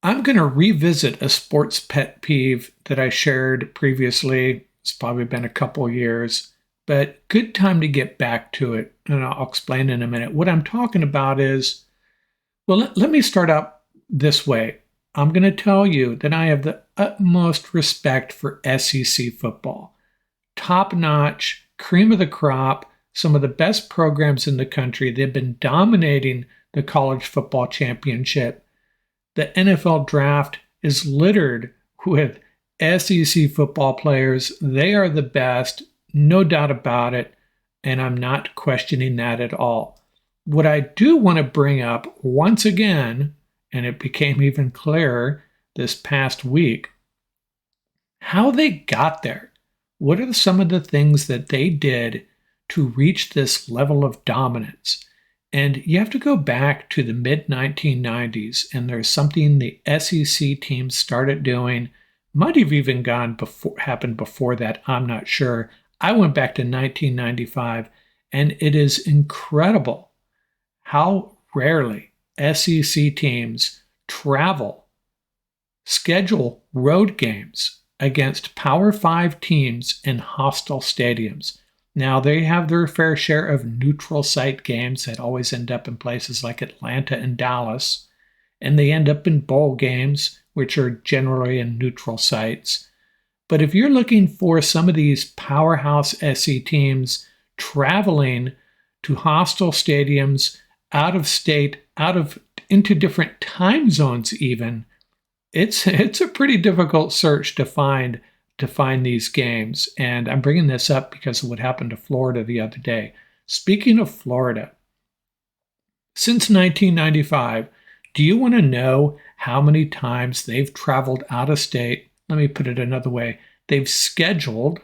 I'm going to revisit a sports pet peeve that I shared previously. It's probably been a couple years, but good time to get back to it. And I'll explain in a minute. What I'm talking about is, well, let me start out this way. I'm going to tell you that I have the utmost respect for SEC football. Top notch, cream of the crop, some of the best programs in the country. They've been dominating the college football championship. The NFL draft is littered with SEC football players. They are the best, no doubt about it, and I'm not questioning that at all. What I do want to bring up once again, and it became even clearer this past week, how they got there. What are some of the things that they did to reach this level of dominance? And you have to go back to the mid 1990s, and there's something the SEC teams started doing. Might have even happened before that. I'm not sure. I went back to 1995, and it is incredible how rarely SEC teams schedule road games against Power 5 teams in hostile stadiums. Now, they have their fair share of neutral site games that always end up in places like Atlanta and Dallas, and they end up in bowl games, which are generally in neutral sites. But if you're looking for some of these powerhouse SEC teams traveling to hostile stadiums, out of state, into different time zones even, it's a pretty difficult search to find these games. And I'm bringing this up because of what happened to Florida the other day. Speaking of Florida, since 1995, do you want to know how many times they've traveled out of state? Let me put it another way. They've scheduled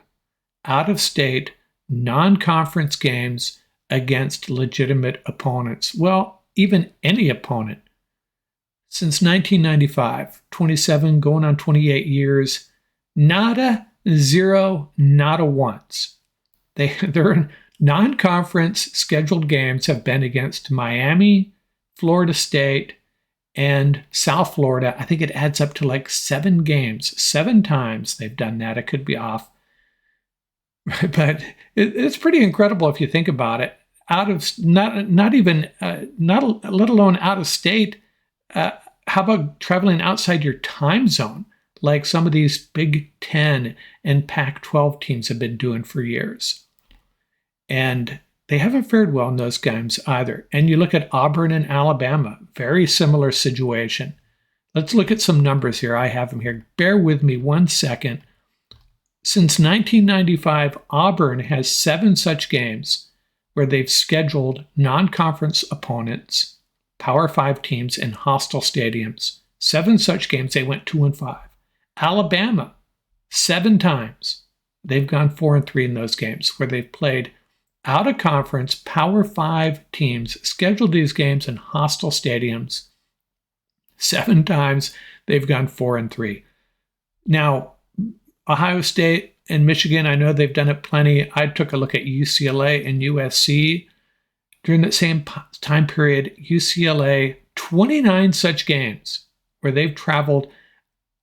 out of state non-conference games against legitimate opponents. Well, even any opponent. Since 1995, 27 going on 28 years, nada, zero, nada once. Their non-conference scheduled games have been against Miami, Florida State, and South Florida. I think it adds up to like 7 games. 7 times they've done that. It could be off. But it's pretty incredible if you think about it. Out of not even let alone out of state. How about traveling outside your time zone, like some of these Big Ten and Pac-12 teams have been doing for years? And they haven't fared well in those games either. And you look at Auburn and Alabama, very similar situation. Let's look at some numbers here. I have them here. Bear with me one second. Since 1995, Auburn has 7 such games where they've scheduled non-conference opponents, Power 5 teams in hostile stadiums. 7 such games, they went 2-5. Alabama, 7 times. They've gone 4-3 in those games where they've played out of conference Power 5 teams, scheduled these games in hostile stadiums. 7 times they've gone 4-3. Now, Ohio State and Michigan, I know they've done it plenty. I took a look at UCLA and USC. During that same time period, UCLA, 29 such games where they've traveled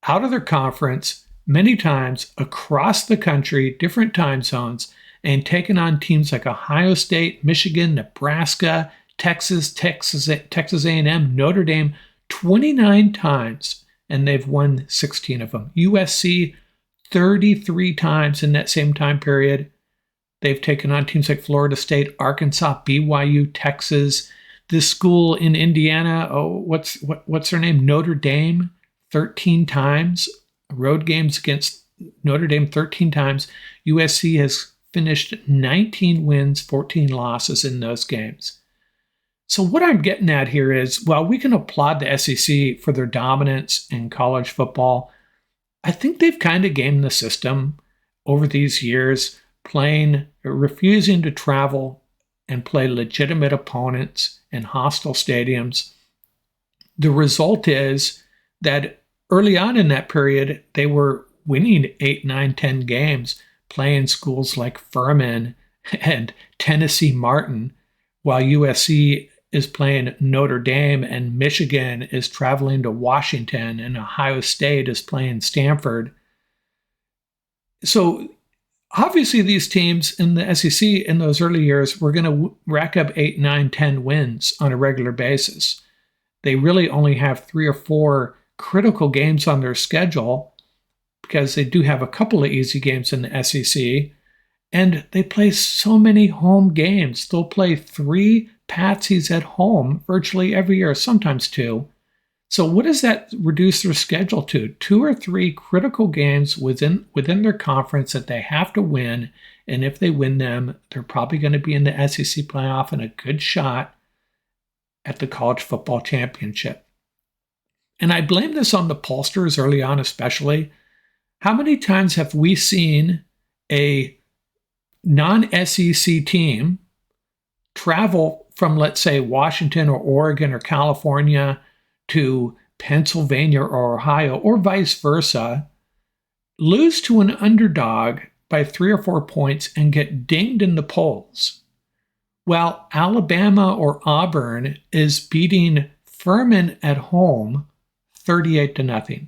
out of their conference many times across the country, different time zones, and taken on teams like Ohio State, Michigan, Nebraska, Texas A&M, Notre Dame, 29 times, and they've won 16 of them. USC, 33 times in that same time period. They've taken on teams like Florida State, Arkansas, BYU, Texas. This school in Indiana, what's their name? Notre Dame, 13 times. Road games against Notre Dame 13 times. USC has finished 19 wins, 14 losses in those games. So what I'm getting at here is, while we can applaud the SEC for their dominance in college football, I think they've kind of gamed the system over these years, refusing to travel and play legitimate opponents in hostile stadiums. The result is that early on in that period, they were winning 8, 9, 10 games, playing schools like Furman and Tennessee Martin, while USC is playing Notre Dame, and Michigan is traveling to Washington, and Ohio State is playing Stanford. So obviously these teams in the SEC in those early years were going to rack up 8, 9, 10 wins on a regular basis. They really only have 3 or 4 critical games on their schedule because they do have a couple of easy games in the SEC, and they play so many home games. They'll play 3 Patsies at home virtually every year, sometimes 2. So what does that reduce their schedule to? 2 or 3 critical games within their conference that they have to win, and if they win them, they're probably going to be in the SEC playoff and a good shot at the college football championship. And I blame this on the pollsters early on especially. How many times have we seen a non-SEC team travel from, let's say, Washington or Oregon or California to Pennsylvania or Ohio, or vice versa, lose to an underdog by 3 or 4 points and get dinged in the polls? Well, Alabama or Auburn is beating Furman at home 38-0.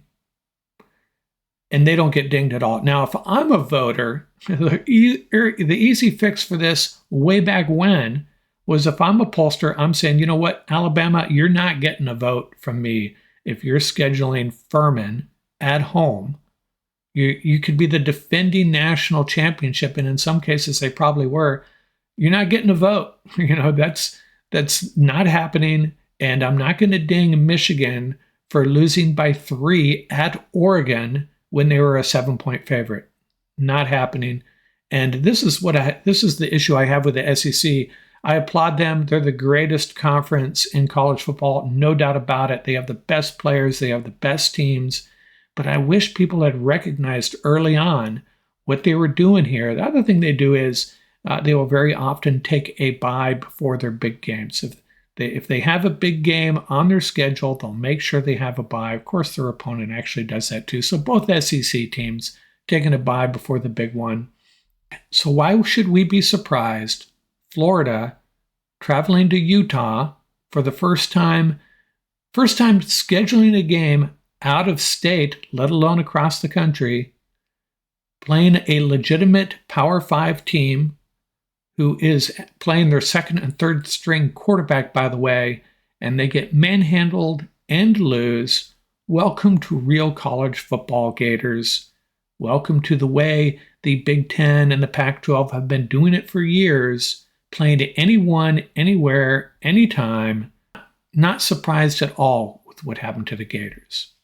And they don't get dinged at all. Now, if I'm a voter, the easy fix for this way back when was, if I'm a pollster, I'm saying, you know what, Alabama, you're not getting a vote from me if you're scheduling Furman at home. You could be the defending national championship, and in some cases they probably were. You're not getting a vote. That's not happening, and I'm not going to ding Michigan for losing by 3 at Oregon when they were a 7-point favorite. Not happening. And this is the issue I have with the SEC. I applaud them. They're the greatest conference in college football, no doubt about it. They have the best players. They have the best teams. But I wish people had recognized early on what they were doing here. The other thing they do is they will very often take a bye before their big games. If they have a big game on their schedule, they'll make sure they have a bye. Of course, their opponent actually does that too. So both SEC teams taking a bye before the big one. So why should we be surprised? Florida traveling to Utah for the first time scheduling a game out of state, let alone across the country, playing a legitimate Power 5 team who is playing their second and third string quarterback, by the way, and they get manhandled and lose. Welcome to real college football, Gators. Welcome to the way the Big Ten and the Pac-12 have been doing it for years, playing to anyone, anywhere, anytime. Not surprised at all with what happened to the Gators.